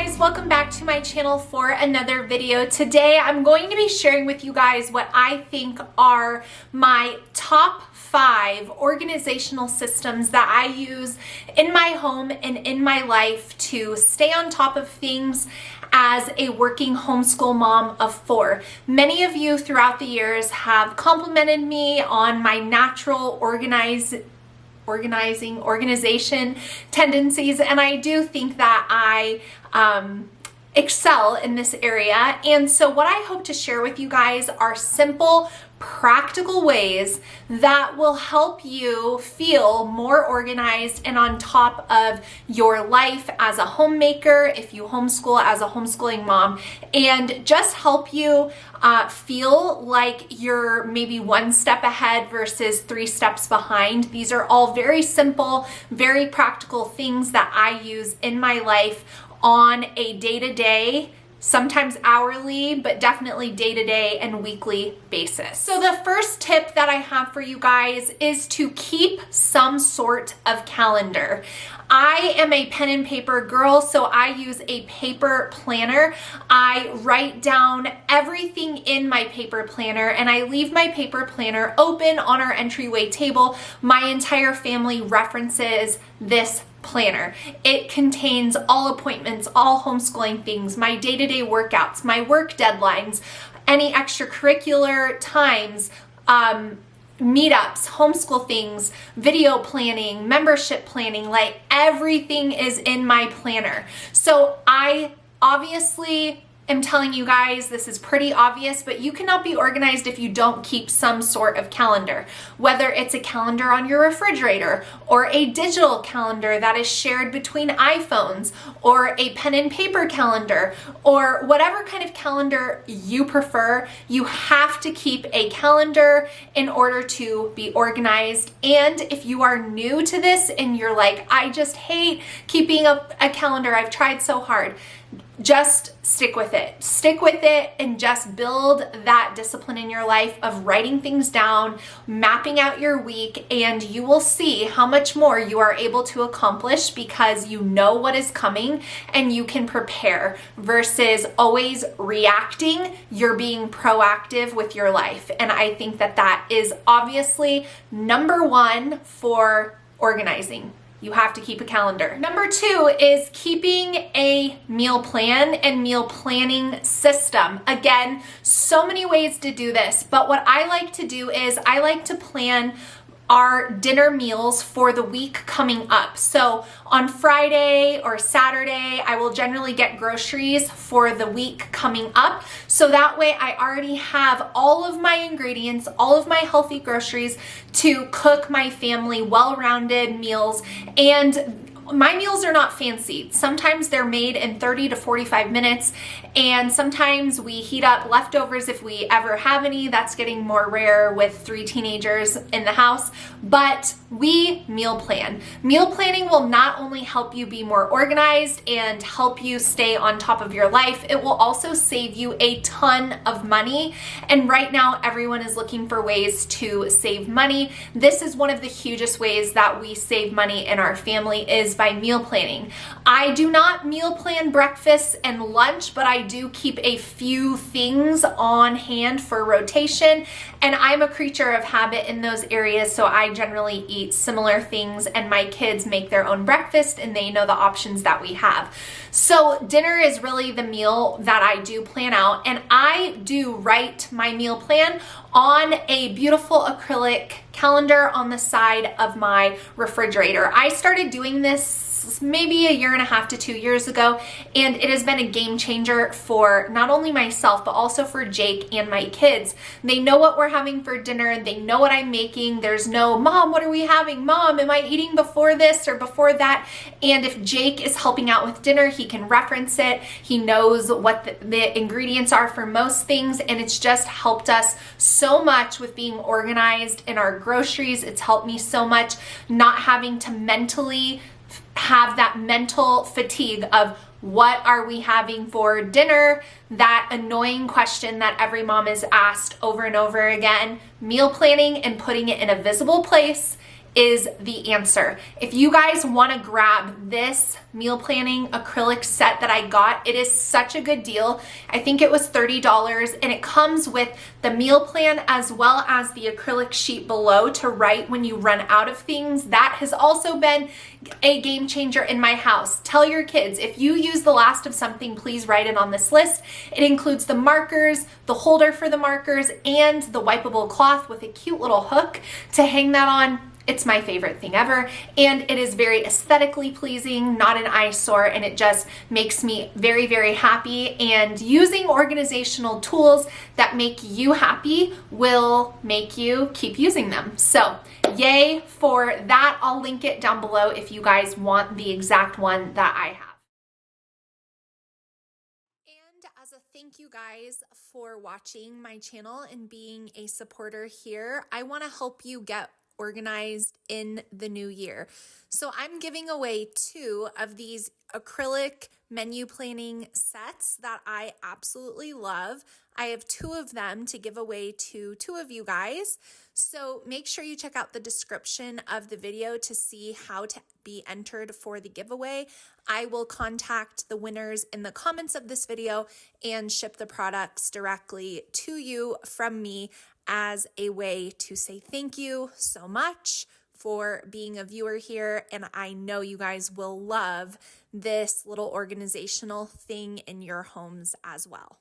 guys, welcome back to my channel for another video. Today I'm going to be sharing with you guys what I think are my top 5 organizational systems that I use in my home and in my life to stay on top of things as a working homeschool mom of 4. Many of you throughout the years have complimented me on my natural organization tendencies, and I do think that I excel in this area. And so what I hope to share with you guys are simple, practical ways that will help you feel more organized and on top of your life as a homemaker, if you homeschool as a homeschooling mom, and just help you feel like you're maybe 1 step ahead versus 3 steps behind. These are all very simple, very practical things that I use in my life on a day-to-day, sometimes hourly, but definitely day-to-day and weekly basis. So the first tip that I have for you guys is to keep some sort of calendar. I am a pen and paper girl, so I use a paper planner. I write down everything in my paper planner, and I leave my paper planner open on our entryway table. My entire family references this planner. It contains all appointments, all homeschooling things, my day-to-day workouts, my work deadlines, any extracurricular times, meetups, homeschool things, video planning, membership planning, like everything is in my planner. So I obviously am telling you guys, this is pretty obvious, but you cannot be organized if you don't keep some sort of calendar. Whether it's a calendar on your refrigerator or a digital calendar that is shared between iPhones, or a pen and paper calendar, or whatever kind of calendar you prefer, you have to keep a calendar in order to be organized. And if you are new to this and you're like, I just hate keeping a calendar, I've tried so hard, just stick with it. Stick with it and just build that discipline in your life of writing things down, mapping out your week, and you will see how much more you are able to accomplish because you know what is coming and you can prepare versus always reacting. You're being proactive with your life. And I think that that is obviously number 1 for organizing. You have to keep a calendar. Number 2 is keeping a meal plan and meal planning system. Again, so many ways to do this, but what I like to do is I like to plan our dinner meals for the week coming up. So on Friday or Saturday, I will generally get groceries for the week coming up. So that way I already have all of my ingredients, all of my healthy groceries to cook my family well-rounded meals. And my meals are not fancy. Sometimes they're made in 30 to 45 minutes, and sometimes we heat up leftovers if we ever have any. That's getting more rare with 3 teenagers in the house, but we meal plan. Meal planning will not only help you be more organized and help you stay on top of your life, it will also save you a ton of money. And right now, everyone is looking for ways to save money. This is one of the hugest ways that we save money in our family is by meal planning. I do not meal plan breakfast and lunch, but I do keep a few things on hand for rotation, and I'm a creature of habit in those areas, so I generally eat similar things, and my kids make their own breakfast and they know the options that we have. So dinner is really the meal that I do plan out, and I do write my meal plan on a beautiful acrylic calendar on the side of my refrigerator. I started doing this maybe 1.5 to 2 years ago, and it has been a game changer for not only myself, but also for Jake and my kids. They know what we're having for dinner. They know what I'm making. There's no, Mom, what are we having? Mom, am I eating before this or before that? And if Jake is helping out with dinner, he can reference it. He knows what the ingredients are for most things, and it's just helped us so much with being organized in our groceries. It's helped me so much not having to mentally have that mental fatigue of what are we having for dinner, that annoying question that every mom is asked over and over again. Meal planning and putting it in a visible place is the answer. If you guys want to grab this meal planning acrylic set that I got, it is such a good deal. I think it was $30, and it comes with the meal plan as well as the acrylic sheet below to write when you run out of things. That has also been a game changer in my house. Tell your kids, if you use the last of something, please write it on this list. It includes the markers, the holder for the markers, and the wipeable cloth with a cute little hook to hang that on. It's my favorite thing ever, and it is very aesthetically pleasing, not an eyesore, and it just makes me very, very happy. And using organizational tools that make you happy will make you keep using them. So yay for that. I'll link it down below if you guys want the exact one that I have. And as a thank you guys for watching my channel and being a supporter here, I want to help you get organized in the new year. So I'm giving away 2 of these acrylic menu planning sets that I absolutely love. I have 2 of them to give away to 2 of you guys. So make sure you check out the description of the video to see how to be entered for the giveaway. I will contact the winners in the comments of this video and ship the products directly to you from me as a way to say thank you so much for being a viewer here. And I know you guys will love this little organizational thing in your homes as well.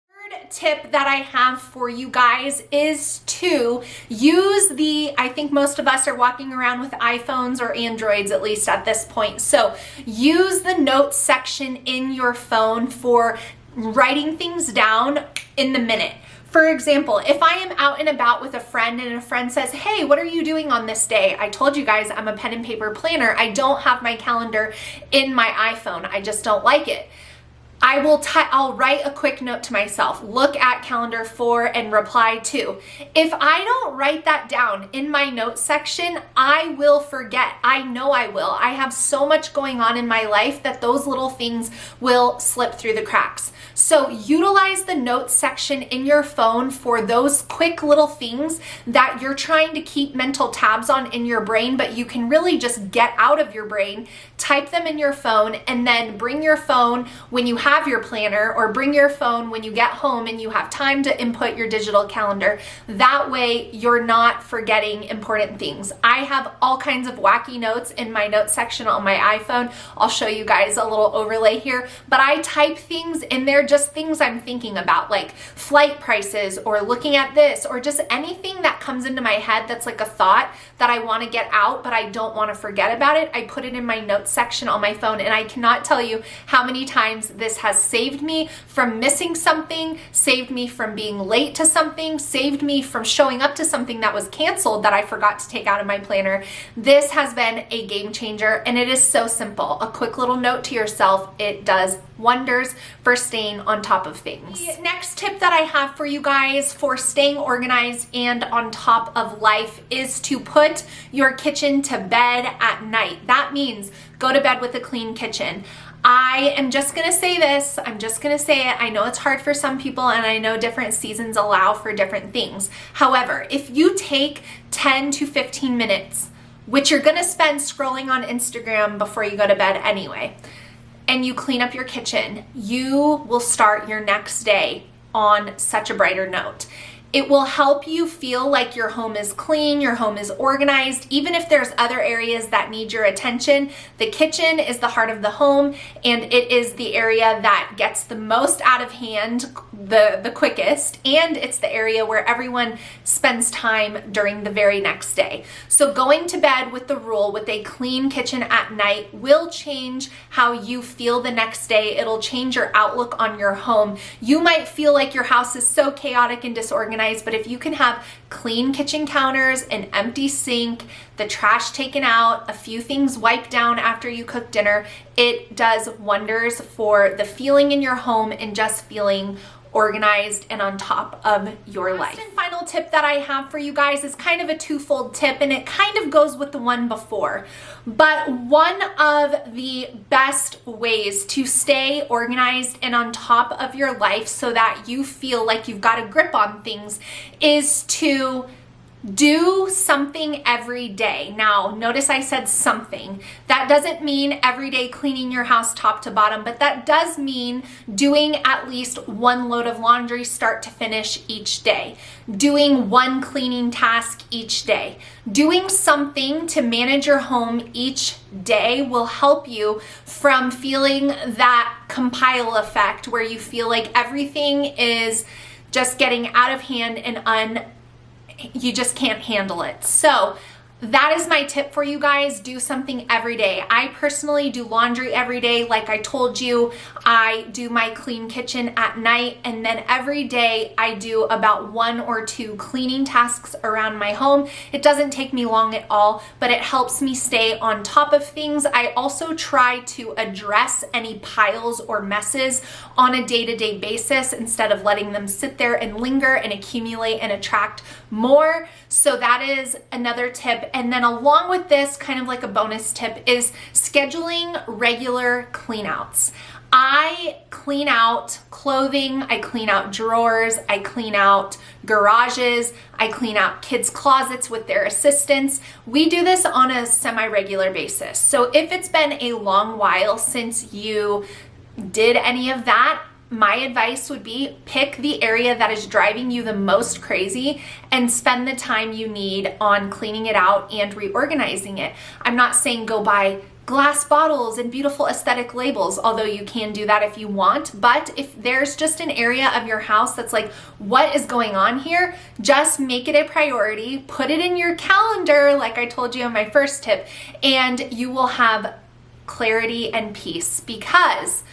Third tip that I have for you guys is to use I think most of us are walking around with iPhones or Androids, at least at this point. So use the notes section in your phone for writing things down in the minute. For example, if I am out and about with a friend and a friend says, hey, what are you doing on this day? I told you guys I'm a pen and paper planner. I don't have my calendar in my iPhone. I just don't like it. I'll write a quick note to myself, look at calendar 4 and reply to. If I don't write that down in my notes section, I will forget. I know I will. I have so much going on in my life that those little things will slip through the cracks. So utilize the notes section in your phone for those quick little things that you're trying to keep mental tabs on in your brain, but you can really just get out of your brain. Type them in your phone, and then bring your phone when you have your planner, or bring your phone when you get home and you have time to input your digital calendar. That way you're not forgetting important things. I have all kinds of wacky notes in my notes section on my iPhone. I'll show you guys a little overlay here, but I type things in there, just things I'm thinking about, like flight prices or looking at this, or just anything that comes into my head that's like a thought that I want to get out but I don't want to forget about it. I put it in my notes section on my phone, and I cannot tell you how many times this has saved me from missing something, saved me from being late to something, saved me from showing up to something that was canceled that I forgot to take out of my planner. This has been a game changer, and it is so simple. A quick little note to yourself, it does wonders for staying on top of things. The next tip that I have for you guys for staying organized and on top of life is to put your kitchen to bed at night. That means go to bed with a clean kitchen. I am just gonna say this, I'm just gonna say it. I know it's hard for some people, and I know different seasons allow for different things. However, if you take 10 to 15 minutes, which you're gonna spend scrolling on Instagram before you go to bed anyway, and you clean up your kitchen, you will start your next day on such a brighter note. It will help you feel like your home is clean, your home is organized. Even if there's other areas that need your attention, the kitchen is the heart of the home, and it is the area that gets the most out of hand the quickest, and it's the area where everyone spends time during the very next day. So going to bed with the rule with a clean kitchen at night will change how you feel the next day. It'll change your outlook on your home. You might feel like your house is so chaotic and disorganized, but if you can have clean kitchen counters, an empty sink, the trash taken out, a few things wiped down after you cook dinner, it does wonders for the feeling in your home and just feeling organized and on top of your life. And final tip that I have for you guys is kind of a twofold tip, and it kind of goes with the one before. But one of the best ways to stay organized and on top of your life so that you feel like you've got a grip on things is to Do something every day. Now, notice I said something. That doesn't mean every day cleaning your house top to bottom, but that does mean doing at least one load of laundry start to finish each day. Doing one cleaning task each day. Doing something to manage your home each day will help you from feeling that compile effect where you feel like everything is just getting out of hand and you just can't handle it. So that is my tip for you guys. Do something every day. I personally do laundry every day. Like I told you, I do my clean kitchen at night, and then every day I do about 1 or 2 cleaning tasks around my home. It doesn't take me long at all, but it helps me stay on top of things. I also try to address any piles or messes on a day-to-day basis instead of letting them sit there and linger and accumulate and attract more. So that is another tip. And then along with this, kind of like a bonus tip, is scheduling regular clean outs. I clean out clothing, I clean out drawers, I clean out garages, I clean out kids' closets with their assistants. We do this on a semi-regular basis. So if it's been a long while since you did any of that, my advice would be pick the area that is driving you the most crazy and spend the time you need on cleaning it out and reorganizing it. I'm not saying go buy glass bottles and beautiful aesthetic labels, although you can do that if you want. But if there's just an area of your house that's like, what is going on here? Just make it a priority, put it in your calendar, like I told you in my first tip, and you will have clarity and peace, because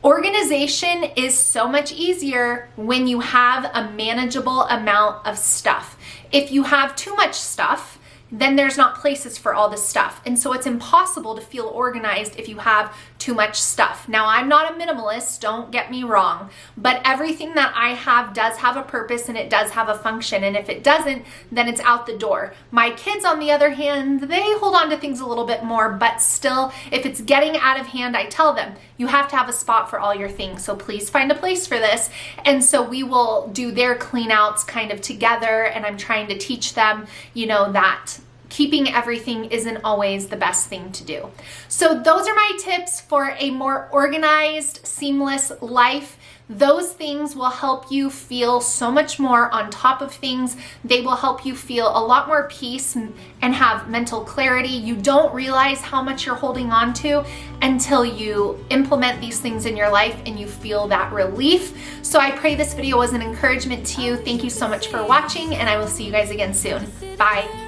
organization is so much easier when you have a manageable amount of stuff. If you have too much stuff, then there's not places for all this stuff. And so it's impossible to feel organized if you have too much stuff. Now, I'm not a minimalist, don't get me wrong, but everything that I have does have a purpose and it does have a function. And if it doesn't, then it's out the door. My kids, on the other hand, they hold on to things a little bit more, but still, if it's getting out of hand, I tell them, you have to have a spot for all your things. So please find a place for this. And so we will do their clean outs kind of together. And I'm trying to teach them, that keeping everything isn't always the best thing to do. So those are my tips for a more organized, seamless life. Those things will help you feel so much more on top of things. They will help you feel a lot more peace and have mental clarity. You don't realize how much you're holding on to until you implement these things in your life and you feel that relief. So I pray this video was an encouragement to you. Thank you so much for watching, and I will see you guys again soon. Bye.